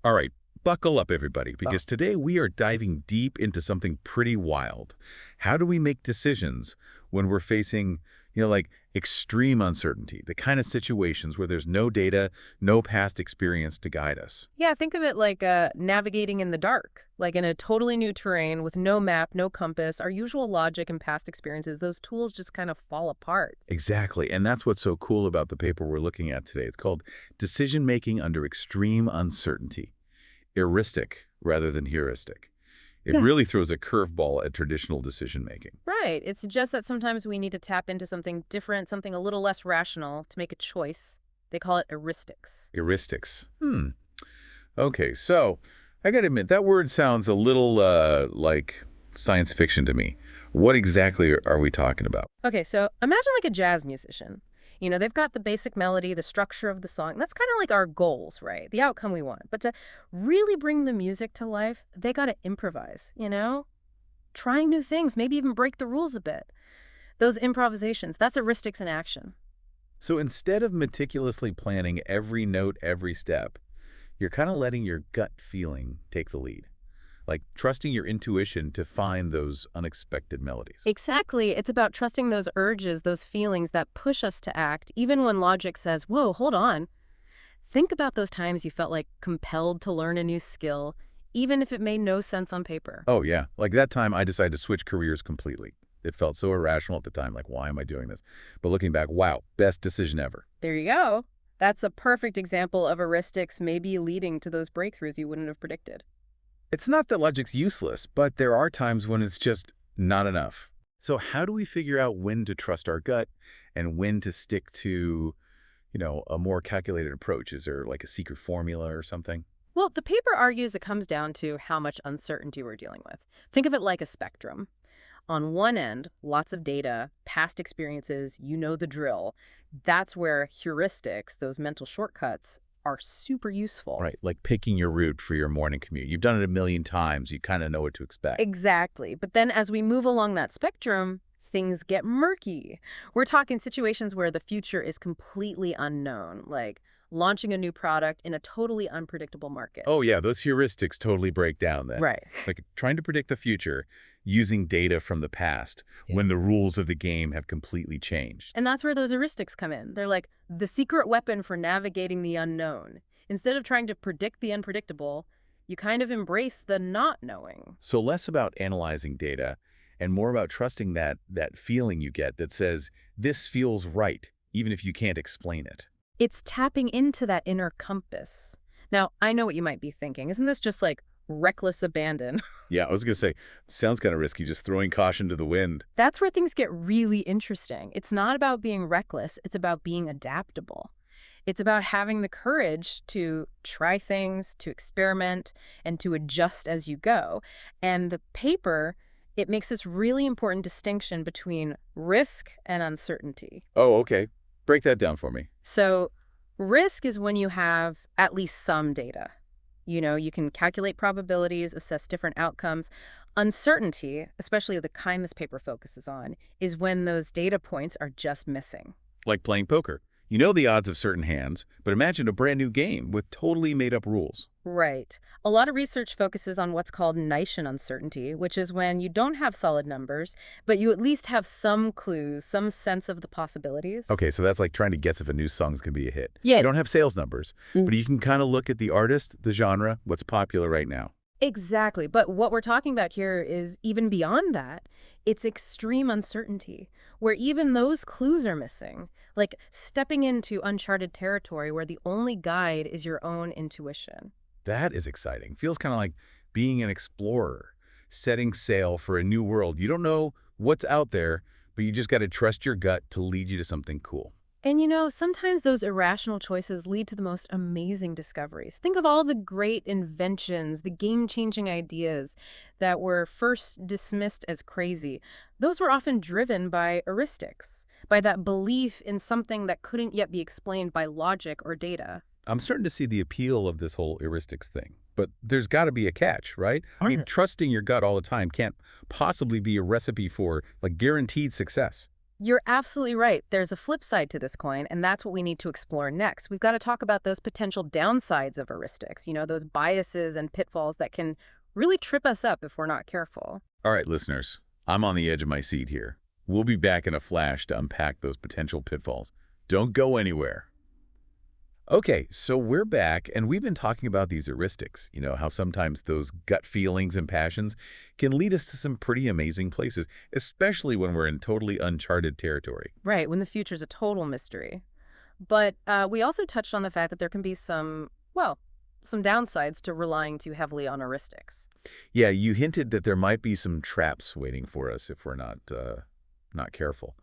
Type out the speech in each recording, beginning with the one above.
All right, buckle up, everybody, Oh, because today we are diving deep into something pretty wild. How do we make decisions when we're facing, like extreme uncertainty, the kind of situations where there's no data, no past experience to guide us? yeah, think of it like navigating in the dark, like in a totally new terrain with no map, no compass. Our usual logic and past experiences, those tools just kind of fall apart. Exactly, and that's what's so cool about the paper we're looking at today. It's called Decision Making Under Extreme Uncertainty, eristic rather than heuristic. It Yeah. really throws a curveball at traditional decision making. Right. It suggests that sometimes we need to tap into something different, something a little less rational to make a choice. They call it heuristics. Heuristics. Okay, so I gotta admit, that word sounds a little like science fiction to me. What exactly are we talking about? Okay, so imagine like a jazz musician. They've got the basic melody, the structure of the song. That's kind of like our goals, right? The outcome we want. But to really bring the music to life, they got to improvise. Trying new things, maybe even break the rules a bit. Those improvisations, that's heuristics in action. So instead of meticulously planning every note, every step, you're kind of letting your gut feeling take the lead, like trusting your intuition to find those unexpected melodies. Exactly. It's about trusting those urges, those feelings that push us to act, even when logic says, whoa, hold on. Think about those times you felt like compelled to learn a new skill, even if it made no sense on paper. Oh, yeah. Like that time I decided to switch careers completely. It felt so irrational at the time, like, why am I doing this? But looking back, wow, best decision ever. There you go. That's a perfect example of heuristics maybe leading to those breakthroughs you wouldn't have predicted. It's not that logic's useless, but there are times when it's just not enough. So how do we figure out when to trust our gut and when to stick to, a more calculated approach? Is there like a secret formula or something? Well, the paper argues it comes down to how much uncertainty we're dealing with. Think of it like a spectrum. On one end, lots of data, past experiences, you know the drill. That's where heuristics, those mental shortcuts, are super useful. Right, like picking your route for your morning commute. You've done it a million times. You kind of know what to expect. Exactly. But then as we move along that spectrum, things get murky. We're talking situations where the future is completely unknown, like launching a new product in a totally unpredictable market. Oh, yeah, those heuristics totally break down then. Right. Like trying to predict the future using data from the past when the rules of the game have completely changed. And that's where those heuristics come in. They're like the secret weapon for navigating the unknown. Instead of trying to predict the unpredictable, you kind of embrace the not knowing. So less about analyzing data and more about trusting that feeling you get that says, this feels right, even if you can't explain it. It's tapping into that inner compass. Now, I know what you might be thinking. Isn't this just like reckless abandon? Yeah, I was going to say, sounds kind of risky, just throwing caution to the wind. That's where things get really interesting. It's not about being reckless, it's about being adaptable. It's about having the courage to try things, to experiment, and to adjust as you go. And the paper, it makes this really important distinction between risk and uncertainty. Oh, okay. Break that down for me. So risk is when you have at least some data. You can calculate probabilities, assess different outcomes. Uncertainty, especially the kind this paper focuses on, is when those data points are just missing. Like playing poker. You know the odds of certain hands, but imagine a brand new game with totally made-up rules. Right. A lot of research focuses on what's called Nician uncertainty, which is when you don't have solid numbers, but you at least have some clues, some sense of the possibilities. Okay, so that's like trying to guess if a new song's going to be a hit. Yeah. You don't have sales numbers, Mm. but you can kind of look at the artist, the genre, what's popular right now. Exactly. But what we're talking about here is even beyond that. It's extreme uncertainty, where even those clues are missing, like stepping into uncharted territory where the only guide is your own intuition. That is exciting. Feels kind of like being an explorer, setting sail for a new world. You don't know what's out there, but you just got to trust your gut to lead you to something cool. And sometimes those irrational choices lead to the most amazing discoveries. Think of all the great inventions, the game-changing ideas that were first dismissed as crazy. Those were often driven by heuristics, by that belief in something that couldn't yet be explained by logic or data. I'm starting to see the appeal of this whole heuristics thing, but there's got to be a catch, right? I mean, trusting your gut all the time can't possibly be a recipe for like guaranteed success. You're absolutely right. There's a flip side to this coin, and that's what we need to explore next. We've got to talk about those potential downsides of heuristics, those biases and pitfalls that can really trip us up if we're not careful. All right, listeners, I'm on the edge of my seat here. We'll be back in a flash to unpack those potential pitfalls. Don't go anywhere. Okay, so we're back, and we've been talking about these heuristics, how sometimes those gut feelings and passions can lead us to some pretty amazing places, especially when we're in totally uncharted territory. Right, when the future's a total mystery. But we also touched on the fact that there can be some downsides to relying too heavily on heuristics. Yeah, you hinted that there might be some traps waiting for us if we're not careful.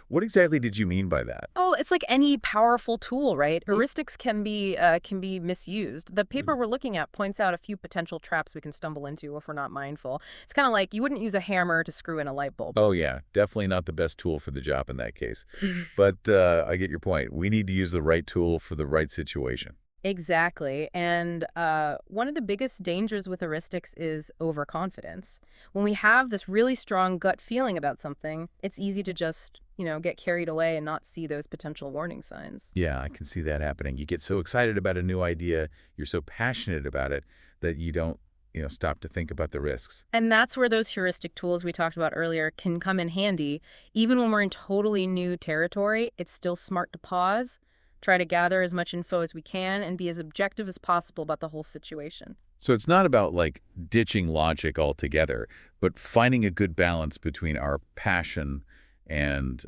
What exactly did you mean by that? Oh, it's like any powerful tool, right? Heuristics can be misused. The paper Mm. we're looking at points out a few potential traps we can stumble into if we're not mindful. It's kind of like you wouldn't use a hammer to screw in a light bulb. Oh, yeah, definitely not the best tool for the job in that case. But I get your point. We need to use the right tool for the right situation. Exactly. And one of the biggest dangers with heuristics is overconfidence. When we have this really strong gut feeling about something, it's easy to just, get carried away and not see those potential warning signs. Yeah, I can see that happening. You get so excited about a new idea, you're so passionate about it that you don't, stop to think about the risks. And that's where those heuristic tools we talked about earlier can come in handy. Even when we're in totally new territory, it's still smart to pause, try to gather as much info as we can, and be as objective as possible about the whole situation. So it's not about like ditching logic altogether, but finding a good balance between our passion and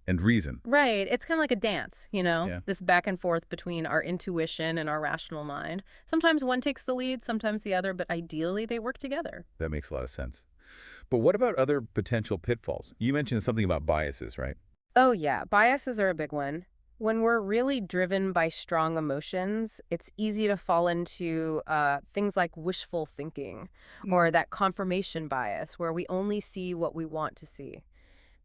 reason. Right. It's kind of like a dance, Yeah, this back and forth between our intuition and our rational mind. Sometimes one takes the lead, sometimes the other, but ideally they work together. that makes a lot of sense. But what about other potential pitfalls? You mentioned something about biases, right? Oh, yeah. Biases are a big one. When we're really driven by strong emotions, it's easy to fall into things like wishful thinking or that confirmation bias where we only see what we want to see.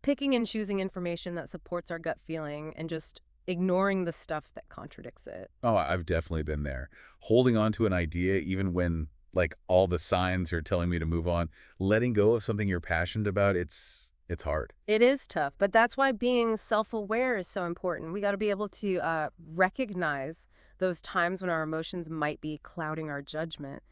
Picking and choosing information that supports our gut feeling and just ignoring the stuff that contradicts it. Oh, I've definitely been there. Holding on to an idea even when like all the signs are telling me to move on, letting go of something you're passionate about, it's hard. It is tough, but that's why being self-aware is so important. We got to be able to recognize those times when our emotions might be clouding our judgment.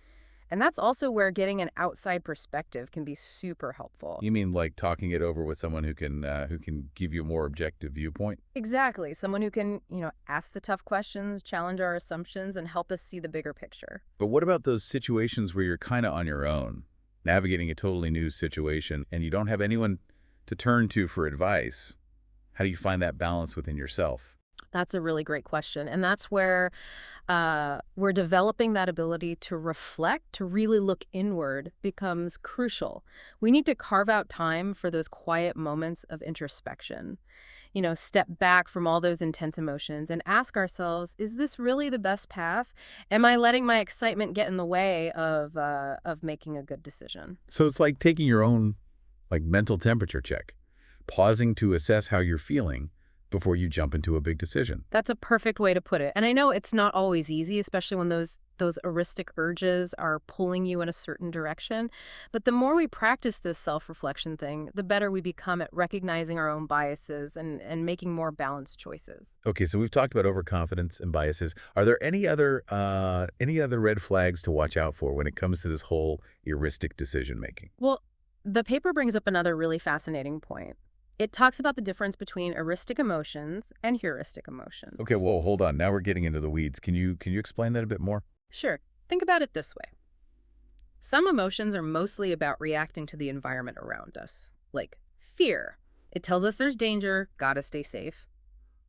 And that's also where getting an outside perspective can be super helpful. You mean like talking it over with someone who can give you a more objective viewpoint? Exactly. Someone who can, ask the tough questions, challenge our assumptions, and help us see the bigger picture. But what about those situations where you're kind of on your own, navigating a totally new situation and you don't have anyone to turn to for advice? How do you find that balance within yourself? That's a really great question. And that's where we're developing that ability to reflect, to really look inward becomes crucial. We need to carve out time for those quiet moments of introspection. Step back from all those intense emotions and ask ourselves, is this really the best path? Am I letting my excitement get in the way of making a good decision? So it's like taking your own like mental temperature check, pausing to assess how you're feeling before you jump into a big decision. That's a perfect way to put it. And I know it's not always easy, especially when those heuristic urges are pulling you in a certain direction. But the more we practice this self-reflection thing, the better we become at recognizing our own biases and making more balanced choices. Okay, so we've talked about overconfidence and biases. Are there any other red flags to watch out for when it comes to this whole heuristic decision making? Well, the paper brings up another really fascinating point. It talks about the difference between eristic emotions and heuristic Okay, emotions. well, hold on. Now we're getting into the weeds. Can you explain that a bit more? Sure, think about it this way. Some emotions are mostly about reacting to the environment around us, like fear. It tells us there's danger, gotta stay safe.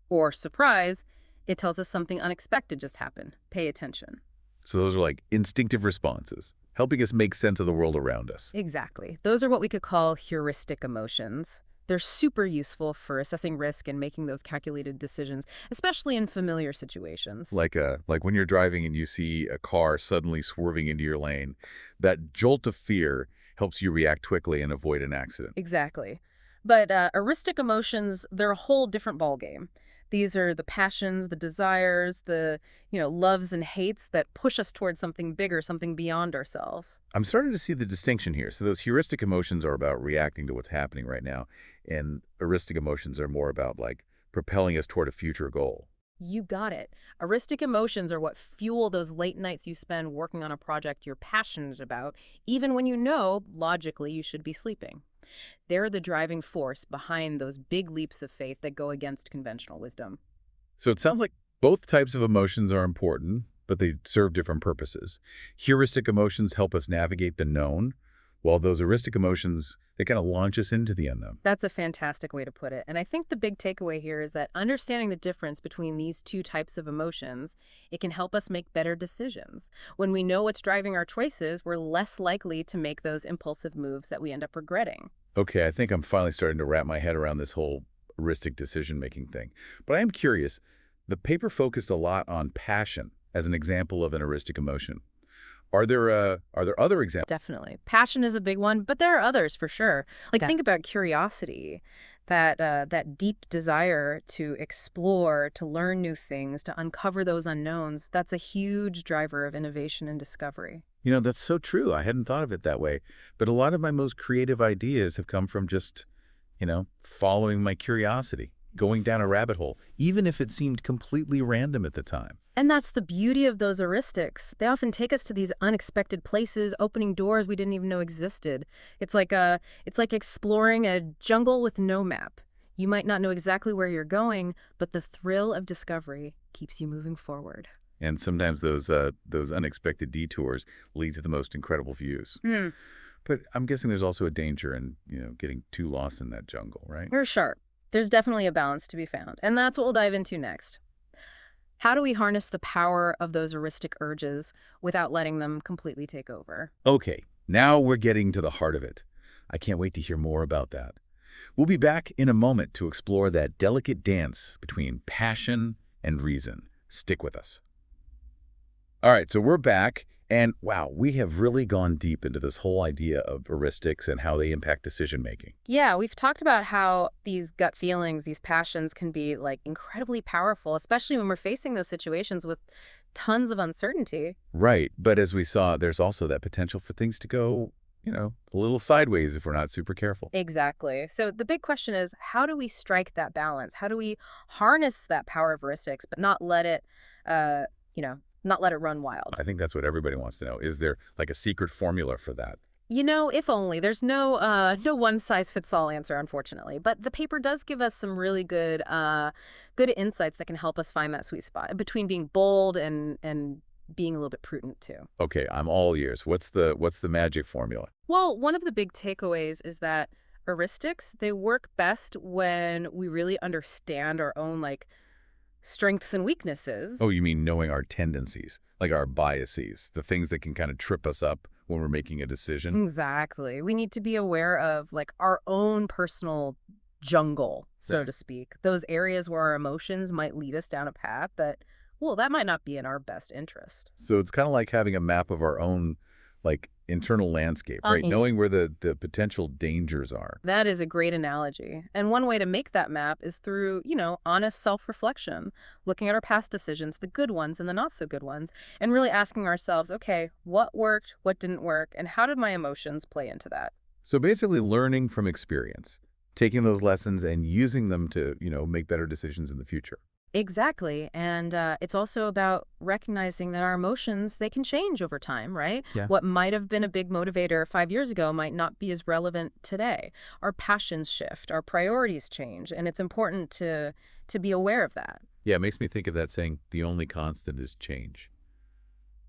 Or surprise, it tells us something unexpected just happened, pay attention. So those are like instinctive responses, helping us make sense of the world around us. Exactly. Those are what we could call heuristic emotions. They're super useful for assessing risk and making those calculated decisions, especially in familiar situations. Like when you're driving and you see a car suddenly swerving into your lane, that jolt of fear helps you react quickly and avoid an accident. Exactly. But heuristic emotions, they're a whole different ballgame. These are the passions, the desires, the loves and hates that push us towards something bigger, something beyond ourselves. I'm starting to see the distinction here. So those heuristic emotions are about reacting to what's happening right now, and eristic emotions are more about like propelling us toward a future goal. You got it. Eristic emotions are what fuel those late nights you spend working on a project you're passionate about, even when you know, logically, you should be sleeping. They're the driving force behind those big leaps of faith that go against conventional wisdom. So it sounds like both types of emotions are important, but they serve different purposes. Heuristic emotions help us navigate the known, while those eristic emotions, they kind of launch us into the unknown. That's a fantastic way to put it. And I think the big takeaway here is that understanding the difference between these two types of emotions, it can help us make better decisions. When we know what's driving our choices, we're less likely to make those impulsive moves that we end up regretting. Okay, I think I'm finally starting to wrap my head around this whole heuristic decision-making thing. But I am curious, the paper focused a lot on passion as an example of an heuristic emotion. Are there other examples? Definitely. Passion is a big one, but there are others for sure. Like think about curiosity, that deep desire to explore, to learn new things, to uncover those unknowns. That's a huge driver of innovation and discovery. That's so true. I hadn't thought of it that way. But a lot of my most creative ideas have come from just, following my curiosity, going down a rabbit hole, even if it seemed completely random at the time. And that's the beauty of those heuristics. They often take us to these unexpected places, opening doors we didn't even know existed. It's like exploring a jungle with no map. You might not know exactly where you're going, but the thrill of discovery keeps you moving forward. And sometimes those unexpected detours lead to the most incredible views. Hmm. But I'm guessing there's also a danger in, getting too lost in that jungle, right? For sure. There's definitely a balance to be found, and that's what we'll dive into next. How do we harness the power of those heuristic urges without letting them completely take over? Okay, now we're getting to the heart of it. I can't wait to hear more about that. We'll be back in a moment to explore that delicate dance between passion and reason. Stick with us. All right, so we're back, and wow, we have really gone deep into this whole idea of heuristics and how they impact decision-making. Yeah, we've talked about how these gut feelings, these passions can be like incredibly powerful, especially when we're facing those situations with tons of uncertainty. Right, but as we saw, there's also that potential for things to go, a little sideways if we're not super careful. Exactly. So the big question is, how do we strike that balance? How do we harness that power of heuristics, but not let it, uh, not let it run wild? I think that's what everybody wants to know. Is there like a secret formula for that? If only. There's no one-size-fits-all answer, unfortunately. But the paper does give us some really good insights that can help us find that sweet spot between being bold and being a little bit prudent too. Okay, I'm all ears. What's the magic formula? Well, one of the big takeaways is that heuristics, they work best when we really understand our own strengths and weaknesses. Oh, you mean knowing our tendencies, like our biases, the things that can kind of trip us up when we're making a decision? Exactly. We need to be aware of our own personal jungle, so Yeah. to speak. Those areas where our emotions might lead us down a path that might not be in our best interest. So it's kind of like having a map of our own, internal landscape, right? Yeah. Knowing where the potential dangers are. That is a great analogy. And one way to make that map is through, honest self-reflection, looking at our past decisions, the good ones and the not so good ones, and really asking ourselves, okay, what worked, what didn't work, and how did my emotions play into that? So basically learning from experience, taking those lessons and using them to, make better decisions in the future. Exactly. And it's also about recognizing that our emotions, they can change over time, right? Yeah. What might have been a big motivator 5 years ago might not be as relevant today. Our passions shift, our priorities change, and it's important to be aware of that. Yeah, it makes me think of that saying, the only constant is change.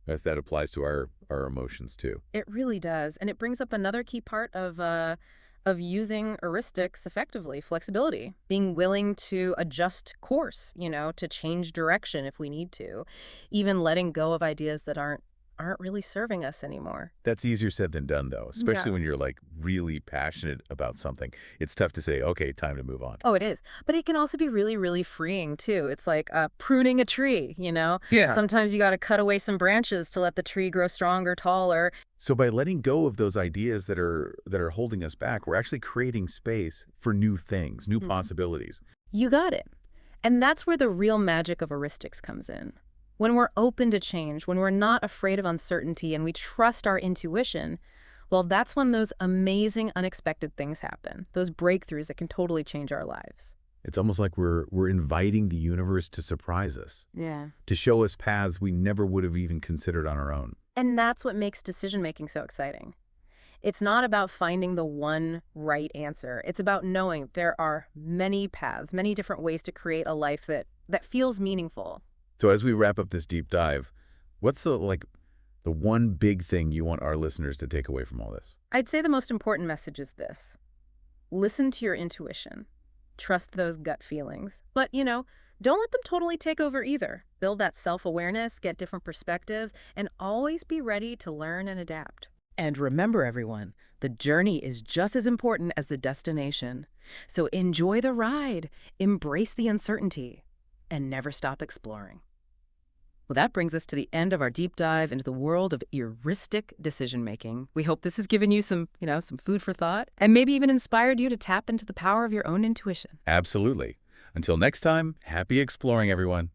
If that applies to our emotions too. It really does. And it brings up another key part of using heuristics effectively, flexibility, being willing to adjust course, to change direction if we need to, even letting go of ideas that aren't really serving us anymore. That's easier said than done, though, especially Yeah. when you're really passionate about something. It's tough to say, okay, time to move on. Oh, it is. But it can also be really, really freeing, too. It's like pruning a tree. Yeah. Sometimes you got to cut away some branches to let the tree grow stronger, taller. So by letting go of those ideas that are holding us back, we're actually creating space for new things, new Mhm. possibilities. You got it. And that's where the real magic of heuristics comes in. When we're open to change, when we're not afraid of uncertainty and we trust our intuition, well, that's when those amazing, unexpected things happen, those breakthroughs that can totally change our lives. It's almost like we're inviting the universe to surprise us, Yeah. to show us paths we never would have even considered on our own. And that's what makes decision-making so exciting. It's not about finding the one right answer. It's about knowing there are many paths, many different ways to create a life that feels meaningful. So as we wrap up this deep dive, what's the one big thing you want our listeners to take away from all this? I'd say the most important message is this. Listen to your intuition. Trust those gut feelings. But, don't let them totally take over either. Build that self-awareness, get different perspectives, and always be ready to learn and adapt. And remember, everyone, the journey is just as important as the destination. So enjoy the ride, embrace the uncertainty, and never stop exploring. Well, that brings us to the end of our deep dive into the world of heuristic decision-making. We hope this has given you some food for thought, and maybe even inspired you to tap into the power of your own intuition. Absolutely. Until next time, happy exploring, everyone.